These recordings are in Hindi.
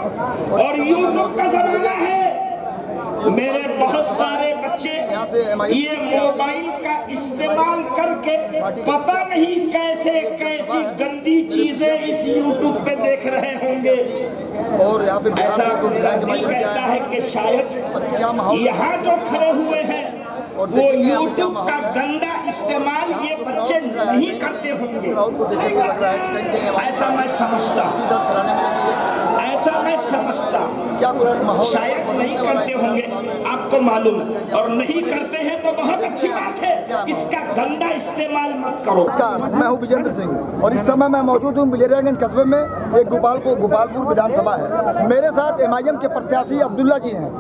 और यूट्यूब का जमाना है। मेरे बहुत सारे बच्चे ये मोबाइल का इस्तेमाल करके पता नहीं कैसे कैसी गंदी चीजें इस यूट्यूब पे देख रहे होंगे। और यहाँ पे ऐसा कहता है कि शायद यहाँ जो खड़े हुए हैं वो यूट्यूब का गंदा इस्तेमाल ये बच्चे नहीं करते होंगे। ऐसा मैं समझता, ऐसा मैं समझता, क्या शायद नहीं करते होंगे, आपको मालूम है, और नहीं करते हैं तो बहुत अच्छी बात है। इसका गंदा इस्तेमाल मत करो। नमस्कार, मैं हूं विजेंद्र सिंह और इस समय मैं मौजूद हूं बिलेरियागंज कस्बे में। एक गोपालपुर विधानसभा है। मेरे साथ एमआईएम के प्रत्याशी अब्दुल्ला जी हैं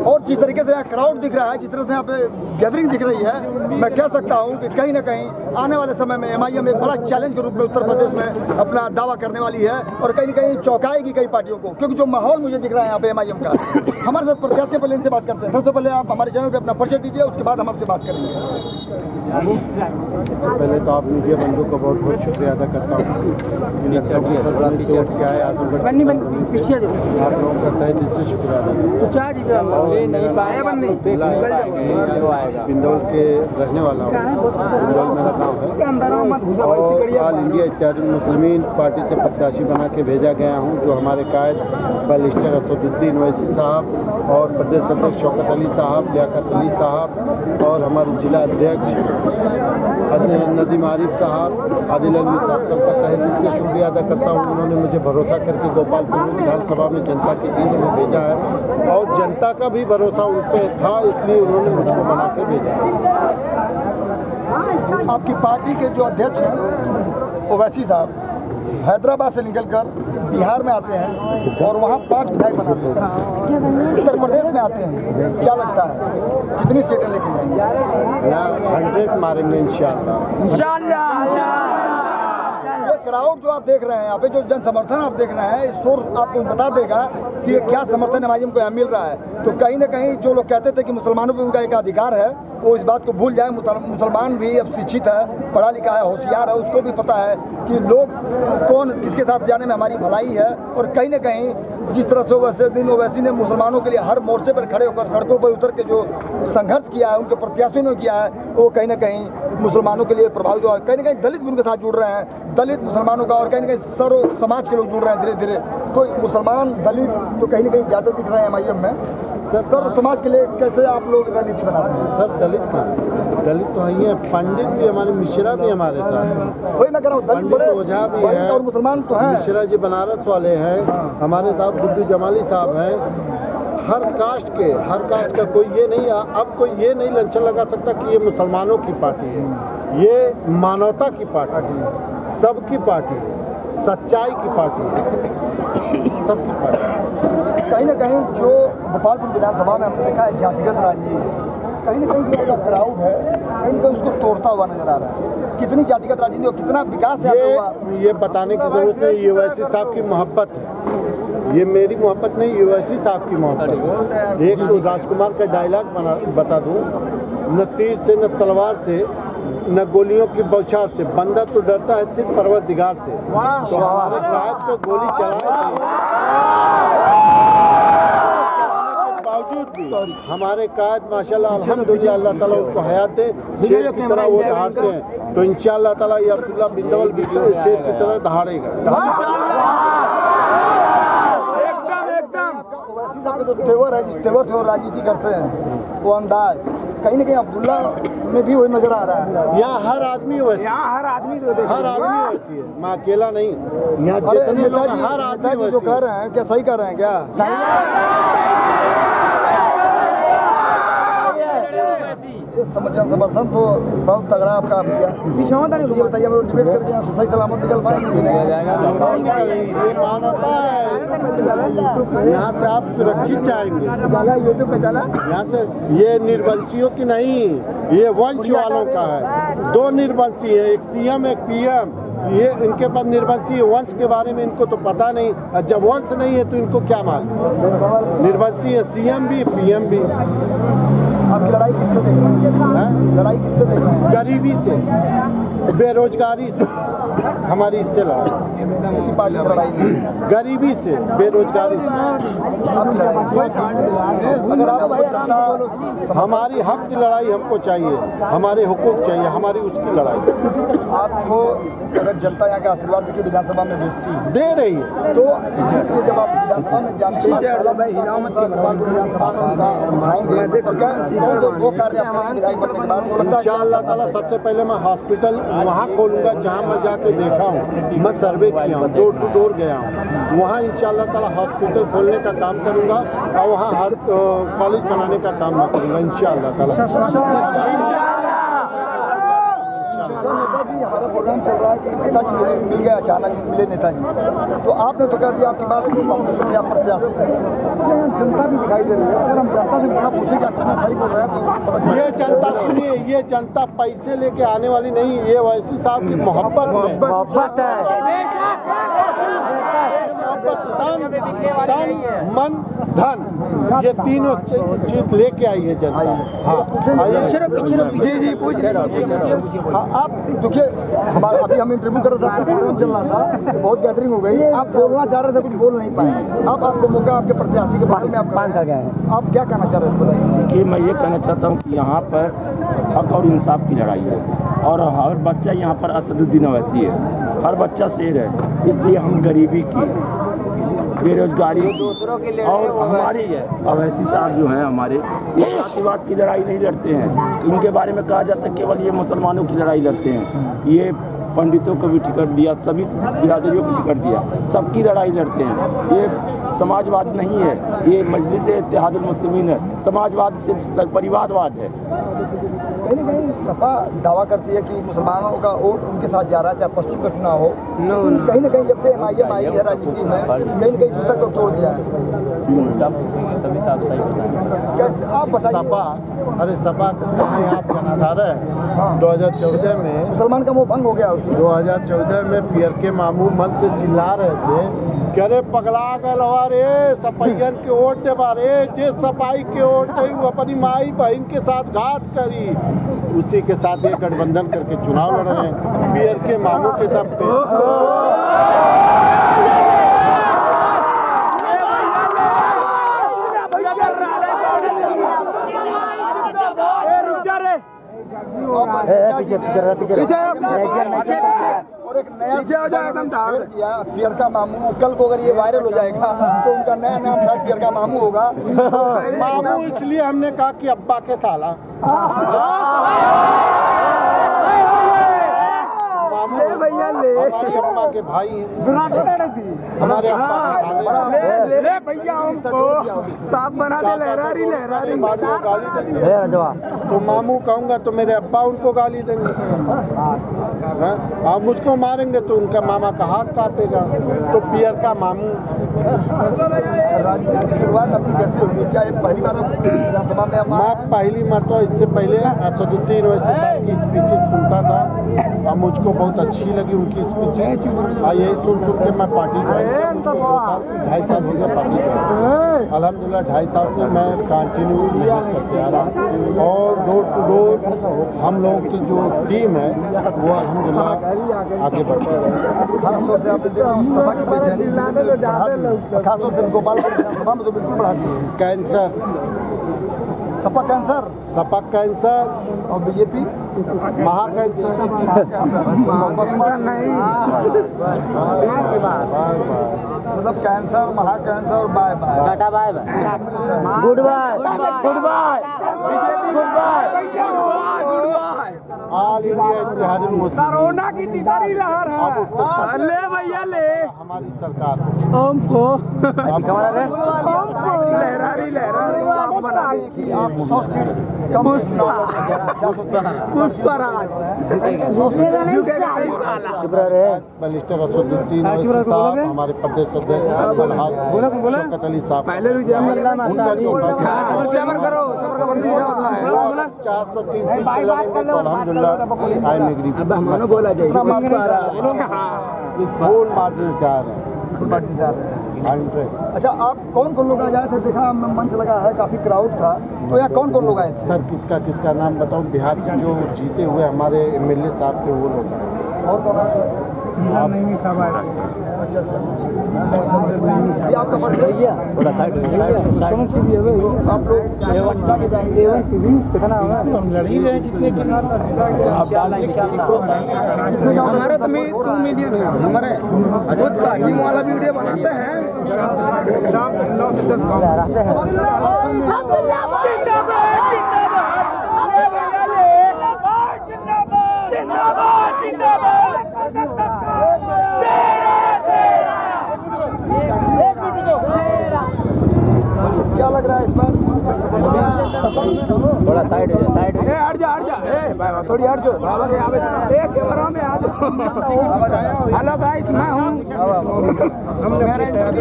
और जिस तरीके से यहाँ क्राउड दिख रहा है, जिस तरह से यहाँ पे गैदरिंग दिख रही है, मैं कह सकता हूँ कि कहीं न कहीं आने वाले समय में एमआईएम एक बड़ा चैलेंज के रूप में उत्तर प्रदेश में अपना दावा करने वाली है और कहीं न कहीं चौंकाएगी कई पार्टियों को, क्योंकि जो माहौल मुझे दिख रहा है यहाँ पे एमआईएम का। हमारे साथ प्रत्याशी पहले इनसे बात करते हैं। सबसे पहले आप हमारे चैनल पे अपना परिचय दीजिए, उसके बाद हम आपसे बात करेंगे। पहले तो आप मीडिया बंधु का बहुत बहुत शुक्रिया अदा करता हूँ। आप लोगों का तहे दिल से शुक्रिया बिंदौल के रहने वाला हूँ। बिंदौल मेरा गाँव है और ऑल इंडिया इत्यादि मुस्लिमीन पार्टी से प्रत्याशी बना के भेजा गया हूँ, जो हमारे कायद बैरिस्टर असदुद्दीन ओवैसी साहब और प्रदेश अध्यक्ष शौकत अली साहब, लियाकत अली साहब और हमारे जिला अध्यक्ष नदीम आरिफ साहब, आदिल अलवी साहब, सबका तहे दिल से शुक्रिया अदा करता हूँ। उन्होंने मुझे भरोसा करके गोपालपुर विधानसभा में जनता के बीच में भेजा है और जनता का भी भरोसा उन पर था, इसलिए उन्होंने मुझको बना के भेजा है। आपकी पार्टी के जो अध्यक्ष हैं ओवैसी साहब हैदराबाद से निकलकर बिहार में आते हैं और वहाँ 5 विधायक बनाते हैं। उत्तर प्रदेश में आते हैं, क्या लगता है कितनी सीटें लेके जाएंगे? 100 मारेंगे इंशाअल्लाह। ये क्राउड जो आप देख रहे हैं यहाँ पे, जो जन समर्थन आप देख रहे हैं, इस सोर्स आपको बता देगा कि ये क्या समर्थन एमआईएम को यहाँ मिल रहा है। तो कहीं ना कहीं जो लोग कहते थे कि मुसलमानों पे उनका एक अधिकार है, वो इस बात को भूल जाए। मुसलमान भी अब शिक्षित है, पढ़ा लिखा है, होशियार है, उसको भी पता है कि लोग कौन किसके साथ जाने में हमारी भलाई है। और कहीं ना कहीं जिस तरह से ओवैसी ने मुसलमानों के लिए हर मोर्चे पर खड़े होकर सड़कों पर उतर के जो संघर्ष किया है, उनके प्रत्याशियों ने किया है, वो कहीं ना कहीं मुसलमानों के लिए प्रभावित हुआ। कहीं ना कहीं दलित भी उनके साथ जुड़ रहे हैं, दलित मुसलमानों का, और कहीं ना कहीं सर्व समाज के लोग जुड़ रहे हैं धीरे धीरे। तो मुसलमान दलित तो कहीं ना कहीं ज़्यादा दिख रहे हैं एमआईएम में। सर्व समाज के लिए कैसे आप लोग रणनीति बनाते हैं? सर दलित तो है, पंडित भी हमारे, मिश्रा भी हमारे साथ। वही मैं कह रहा हूँ, दलित बड़े ओझा भी है और मुसलमान तो हैं। मिश्रा जी बनारस वाले हैं, हमारे साहब गुड्डू जमाली साहब हैं। हर कास्ट का कोई ये नहीं, अब कोई ये नहीं लंचन लगा सकता कि ये मुसलमानों की पार्टी है। ये मानवता की पार्टी है, सबकी पार्टी है, सच्चाई की पार्टी है, सबकी पार्टी। कहीं ना कहीं जो गोपालपुर विधानसभा में हमने देखा है जातिगत राजनीति, कहीं ना कहीं जो क्राउड है कहीं ना कहीं उसको तोड़ता हुआ नजर आ रहा है। कितनी जातिगत राजनीति और कितना विकास है ये बताने की जरूरत नहीं। ये ओवैसी साहब की मोहब्बत है, ये मेरी मोहब्बत नहीं, ये ओवैसी साहब की मोहब्बत है। एक तो राजकुमार का डायलॉग बता दूं, न तीर से न तलवार से न गोलियों की बौछार से, बंदा तो डरता है सिर्फ परवरदिगार से। तो हमारे कायद को गोली चलाए बावजूद भी हमारे कायद माशाल्लाह अल्हम्दुलिल्लाह अल्लाह ताला उनको हयात दे, शेर की तरह वो दहाड़ते हैं। तो इंशाअल्लाह ताला ये अब्दुल्ला बिंदौल भी शेर की तरह दहाड़ेगा। जो तेवर है, जिस तेवर से वो राजनीति करते हैं, वो अंदाज कहीं ना कहीं अब्दुल्ला में भी वही नजर आ रहा है। यहाँ हर आदमी वैसी है, मैं अकेला नहीं। यहाँ जितने लोग हर आदमी जो कह रहे हैं, क्या सही कह रहे हैं? क्या समर्थन तो बहुत तगड़ा आपका भैया। ये बताइए, हम डिबेट करके यहाँ सही सलामत निकल पाएंगे? ये मानवता है, यहाँ से आप सुरक्षित जाएंगे। यूट्यूब पे चला, यहाँ से ये निर्वंशियों की नहीं, ये वंश वालों का है। 2 निर्वंशी है, एक सीएम एक पीएम। ये इनके पास निर्वंशी वंश के बारे में इनको तो पता नहीं, और जब वंश नहीं है तो इनको क्या मालूम। निर्वंशी है, सीएम भी पीएम भी। आपकी लड़ाई किससे देख रहे हैं? लड़ाई किससे देख रहे हैं? गरीबी से, बेरोजगारी से, हमारी इससे लड़ाई। किसी पार्टी से लड़ाई नहीं, गरीबी से, बेरोजगारी से। अगर आप हमारी हक की लड़ाई हमको चाहिए, हमारे हुकूक चाहिए, हमारी उसकी लड़ाई। आपको अगर जनता यहाँ का आशीर्वाद देकर विधानसभा में भेजती दे रही है तो जब आप विधानसभा में जानते हैं वो कार्य विधायक बनने के बाद इंशाअल्लाह ताला सबसे पहले मैं हॉस्पिटल वहाँ खोलूँगा जहाँ मैं जाके देखा हूँ, मैं सर्वे किया हूँ, डोर टू डोर गया हूँ। वहाँ इंशाअल्लाह ताला हॉस्पिटल खोलने का काम करूँगा और वहाँ हर कॉलेज बनाने का काम मैं करूँगा इंशाअल्लाह ताला। नेताजी हमारा प्रोग्राम चल रहा है कि नेताजी मिल गए, अचानक मिले नेताजी, तो आपने तो कह दिया आपकी बात कांग्रेस में आप प्रत्याशी हैं, जनता भी दिखाई दे रही है। अगर हम जनता से बड़ा पूछे कि आप कितना सही बोल रहे हैं तो ये जनता सुनिए, ये जनता पैसे लेके आने वाली नहीं, ये वैसी साहब की मोहब्बत है, तन मन धन, ये तीनों चीज लेके आई है जनता। हाँ आप देखिए, हमारा अभी हम इंटरव्यू कर रहे थे, प्रोग्राम चल रहा था, बहुत गैदरिंग हो गई, आप बोलना चाह रहे थे, कुछ बोल नहीं पाए। अब आपको मौका आपके प्रत्याशी के बारे में आप क्या कहना चाह रहे थे, बताइए। कि मैं ये कहना चाहता हूँ कि यहाँ पर हक और इंसाफ की लड़ाई है और हर बच्चा यहाँ पर असदुद्दीन अवैसी है, हर बच्चा शेर है, इसलिए हम गरीबी की, बेरोजगारी दूसरों की और हमारी अवैसी साहब जो हैं हमारे, ये जातिवाद की लड़ाई नहीं लड़ते हैं। इनके बारे में कहा जाता है केवल ये मुसलमानों की लड़ाई लड़ते हैं, ये पंडितों को भी टिकट दिया, सभी बिरादरियों को टिकट दिया, सबकी लड़ाई लड़ते हैं। ये समाजवाद नहीं है, ये मजलिस इत्तेहादुल मुस्लिमीन है, समाजवाद सिर्फ परिवारवाद है। कहीं ना कहीं सपा दावा करती है कि मुसलमानों का वोट उनके साथ जा रहा है, चाहे पश्चिम का चुनाव हो। कहीं ना कहीं जब से MIM आई है राजनीति में, कहीं ना कहीं इस तक तो तोड़ दिया है। तभी तो आप सही बताएं। कैसे आप बताइए। सपा, अरे सपा कहीं आप जनाधार है। 2014 में मुसलमान का मुंह भंग हो गया। 2014 में PRK मामू मन से चिल्ला रहे थे कि अरे पगला गल रे सपैयन के वोट दे बारे, जे सपाई के वोट दे वो अपनी माई बहन के साथ घात करी, उसी के साथ ये गठबंधन करके चुनाव लड़ रहे हैं PRK मामू के दम पे। और एक नया दिया PRK मामू, कल को अगर ये वायरल हो जाएगा तो उनका नया नाम शायद PRK मामू होगा। मामू इसलिए हमने कहा कि अब्बा के साला, हमारे अब्बा के भाई हैं, हमारे अब्बा के साले ले भैया हमको साफ बना दे, लहरारी गाली देंगे तो मामू कहूँगा तो मेरे अब्बा उनको गाली देंगे, आप मुझको मारेंगे तो उनका मामा का हाथ कांपेगा। तो PRK मामू। शुरुआत अपनी कैसे हुई, क्या ये पहली बार विधानसभा में? मैं पहली मरतबा, इससे पहले असदुद्दीन ओवैसी साहब की स्पीचेस सुनता था और मुझको बहुत अच्छी लगी उनकी स्पीचेस, और यही सुन के मैं पार्टी ज्वाइन किया। 2.5 साल हो गया पार्टी ज्वाइन, अल्हम्दुलिल्लाह 2.5 साल से मैं कंटिन्यू मेहनत करते आ रहा हूँ। और डोर टू डोर हम लोगों की जो टीम है वो अल्हम्दुलिल्लाह आगे बढ़ती है। खासतौर से आप सभा की बेचैनी, खासतौर से गोपालगंज विधानसभा में तो बिल्कुल बढ़ाती है। Cancer, Sapa cancer, Sapa cancer और BJP महाकैंसर नहीं, मतलब कैंसर, महाकैंसर और bye bye, tata bye bye, good bye, good bye, good bye, all India Ittehadul Muslimeen, corona की तीसरी लहर है। ले भैया ले, हमारी सरकार हमको लहरारी आप 100 सीट कम बैरिस्टर असदुद्दीन ओवैसी साहब, हमारे प्रदेश अध्यक्ष शौकत अली साहब, उनका जो 403 सीट लगेंगे तो अल्हम्दुलिल्लाह आई एग्री फुल मार्जिन से आ रहे हैं। अच्छा, आप कौन कौन लोग आ जाए थे? देखा मंच लगा है, काफी क्राउड था, तो यहाँ कौन कौन लोग आए थे? सर किसका नाम बताऊं? बिहार के जो जीते हुए हमारे MLA साहब थे वो लोग आए। और कौन आए? नहीं सब आए थे। आपका थोड़ा साइड आप लोग आगे जाएंगे कितना होगा? हम लड़ ही रहे जितने के लिए हमारा तो 2 मिलियन है हमारे खुद का टीम वाला वीडियो बनाते हैं शाम तक 9 से 10 गाँव रहते हैं। क्या लग रहा है इस बार? थोड़ा साइड हो जा, साइड हो जा। हट जा थोड़ी हट जाओ बाबा के यहाँ कैमरा में आ जाओ। हेलो गाइस, मैं हूँ। हम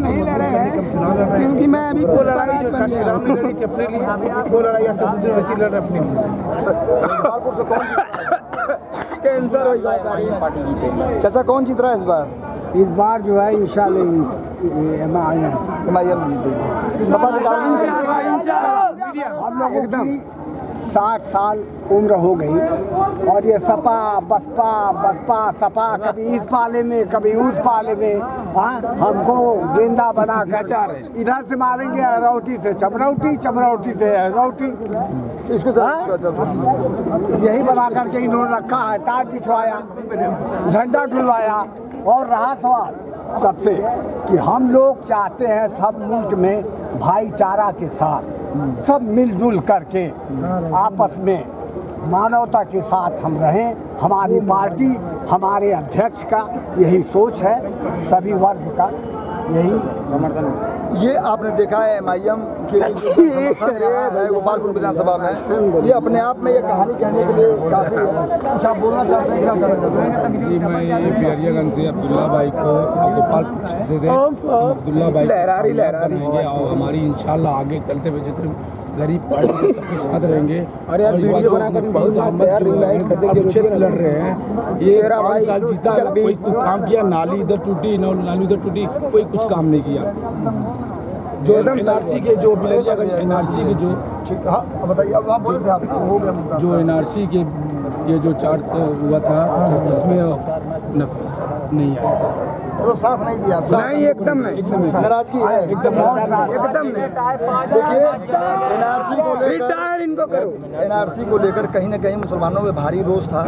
नहीं ले रहे हैं क्योंकि मैं अभी बोल रहा हूँ अपने लिए बोल रहा है वैसी लड़ अपने लिए कैंसर हो जाएगा। चाचा कौन जीत रहा है इस बार? इस बार जो है इंशाल्लाह MIM जीतेगी। हम लोग एकदम 60 साल उम्र हो गई और ये सपा सपा कभी इस पाले में कभी उस पाले में हमको गेंदा बना कर इधर से मारेंगे रौटी से चमरौटी से रौटी इसको यही बना करके इन्होंने रखा है। तार बिछवाया, झंडा ढुलवाया और रहा सवाल सबसे कि हम लोग चाहते हैं सब मुल्क में भाईचारा के साथ सब मिलजुल करके आपस में मानवता के साथ हम रहें। हमारी पार्टी हमारे अध्यक्ष का यही सोच है, सभी वर्ग का यही समर्थन है। ये आपने देखा है MIM के गोपालपुर विधानसभा में, ये अपने आप में ये कहानी कहने के लिए काफी है। कुछ आप बोलना चाहते हैं, क्या करना चाहते हैं? जी, मैं ये बिहरियागंज से अब्दुल्ला भाई को गोपालपुर से अब्दुल्ला भाई बनाएंगे और हमारी इंशाल्लाह आगे चलते हुए जितने गरीब पार्टी सबके साथ रहेंगे। और इस बात क्षेत्र लड़ रहे हैं, ये 5 साल जीता, कोई काम किया? नाली इधर टूटी, नाली उधर टूटी, कोई कुछ काम नहीं किया। जो NRC के जो बिलरियागंज NRC के जो बताइए, आप बोले थे आप हो गया जो NRC के ये जो चार्ट हुआ था उसमें नफीस नहीं आया था, मतलब साथ नहीं दिया? नहीं, एकदम नहीं, नाराजगी है एकदम नहीं। देखिए NRC को लेकर इनको करो, NRC को लेकर कहीं ना कहीं मुसलमानों में भारी रोष था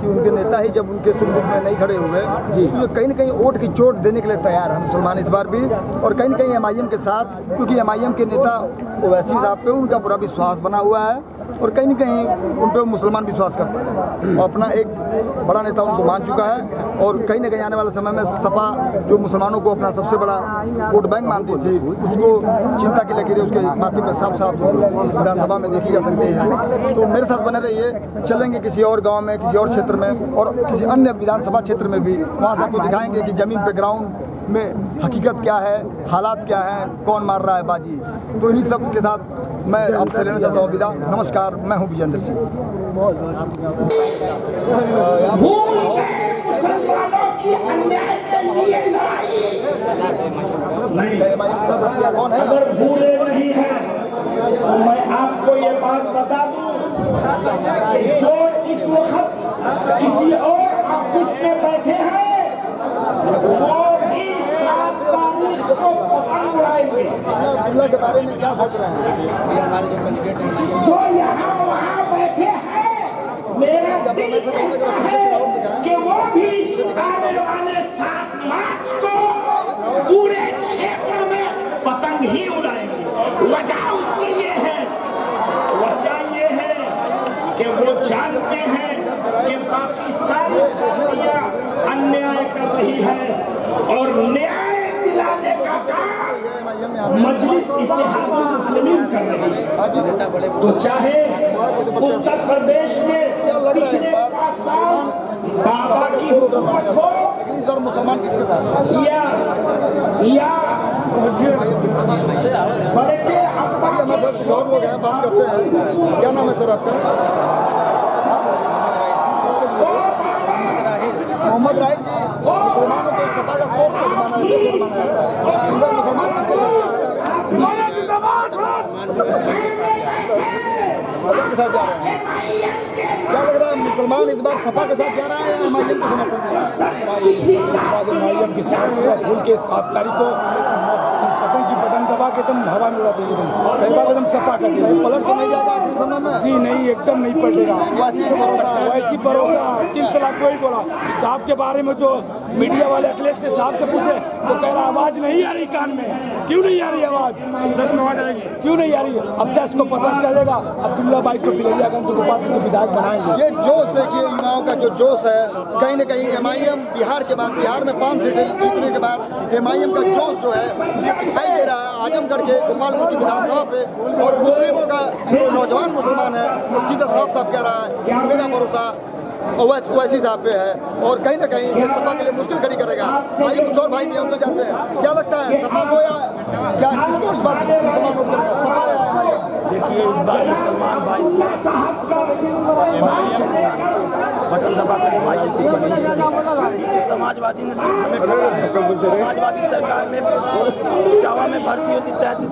कि उनके नेता ही जब उनके सुख दुख में नहीं खड़े हुए तो ये कहीं ना कहीं वोट की चोट देने के लिए तैयार है मुसलमान इस बार भी, और कहीं ना कहीं MIM के साथ, क्योंकि MIM के नेता ओवैसी साहब पे उनका पूरा विश्वास बना हुआ है और कहीं न कहीं उन पर मुसलमान विश्वास करते हैं और अपना एक बड़ा नेता उनको मान चुका है। और कहीं न कहीं आने वाले समय में सपा जो मुसलमानों को अपना सबसे बड़ा वोट बैंक मानती थी, उसको चिंता की लकीरें उसके माथे पर साफ साफ विधानसभा में देखी जा सकती है। तो मेरे साथ बने रहिए, चलेंगे किसी और गाँव में, किसी और क्षेत्र में और किसी अन्य विधानसभा क्षेत्र में भी, वहाँ से आपको दिखाएंगे कि जमीन पे ग्राउंड में हकीकत क्या है, हालात क्या है, कौन मार रहा है बाजी। तो इन्हीं सब के साथ मैं आपसे लेना चाहता हूँ विदा। नमस्कार, मैं हूँ विजेंद्र सिंह। अगर भूले नहीं है तो मैं आपको ये बात बता दूं कि जो इस वक्त किसी और ऑफिस में बैठे हैं वो भी 7 तारीख को पतंग उड़ाएंगे। अब्दुल्ला के बारे में क्या सोच रहे हैं? जो यहाँ वहाँ बैठे हैं, मेरा दिल कहता है कि वो भी आने वाले 7 मार्च को पूरे क्षेत्र में पतंग ही उड़ाएंगे। वजह उसकी ये है कि वो जानते हैं कि पाकिस्तान पार्टियां अन्याय कर रही है और न्याय दिलाने का काम मजलिस इत्तेहाद मुस्लिमीन कर रही है। तो चाहे उत्तर प्रदेश में पिछले 5 साल बाबा की हुकूमत हो, लेकिन इस बार मुसलमान किसके साथ? या बड़े अब्बा हमारे साथ और लोग हैं, बात करते हैं। क्या नाम है सर आपका? मोहम्मद राहिद जी, मुसलमानों को सपा का कोर्ट को माना जाता है, इधर मुसलमान किसके साथ? के साथ जा रहे हैं। क्या लग रहा है, मुसलमान इस बार सपा के साथ जा रहा है या एमआईएम को समर्थन दे रहा है? एमआईएम के साथ भूल के 7 तारीख को पतंग की बटन दबा के तुम हवा में उड़ा देंगे, तुम सही बात एकदम सपा कर दिया। पलट तो नहीं जाएगा आखिरी समय में? जी नहीं, एकदम नहीं पलटेगा। वैसी को भरोसा है? वैसी भरोसा 3 तलाक को ही बोला। साहब के बारे में जो मीडिया वाले अखिलेश से साहब से पूछे तो कह रहा आवाज नहीं आ रही कान में। क्यों नहीं आ रही आवाज? क्यों नहीं आ रही? अब तक इसको पता चलेगा। अब्दुल्ला भाई को बिलरियागंज से गोपालपुर से विधायक बनाएंगे। ये जोश देखिए, युवाओं का जो जोश है, कहीं न कहीं एमआईएम बिहार के बाद, बिहार में 5 सीटें जीतने के बाद एमआईएम का जोश जो है दिखाई दे रहा है आजमगढ़ के गोपालपुर की विधानसभा पे। और मुस्लिमों का जो नौजवान मुसलमान है वो सीधा साफ साफ कह रहा है मेरा भरोसा ओवैसी साहब पे है। और कहीं ना कहीं ये सपा के लिए मुश्किल खड़ी करेगा। आइए कुछ और भाई भी हमसे जानते हैं, क्या लगता है सपा को या क्या किसको इस बार मुसलमान वोट करेगा, सपा या एमआईएम? देखिए इस बार मुसलमान 22 में बटन दबा कर समाजवादी ने हमें समाजवादी सरकार में जावा में भर्ती होती 33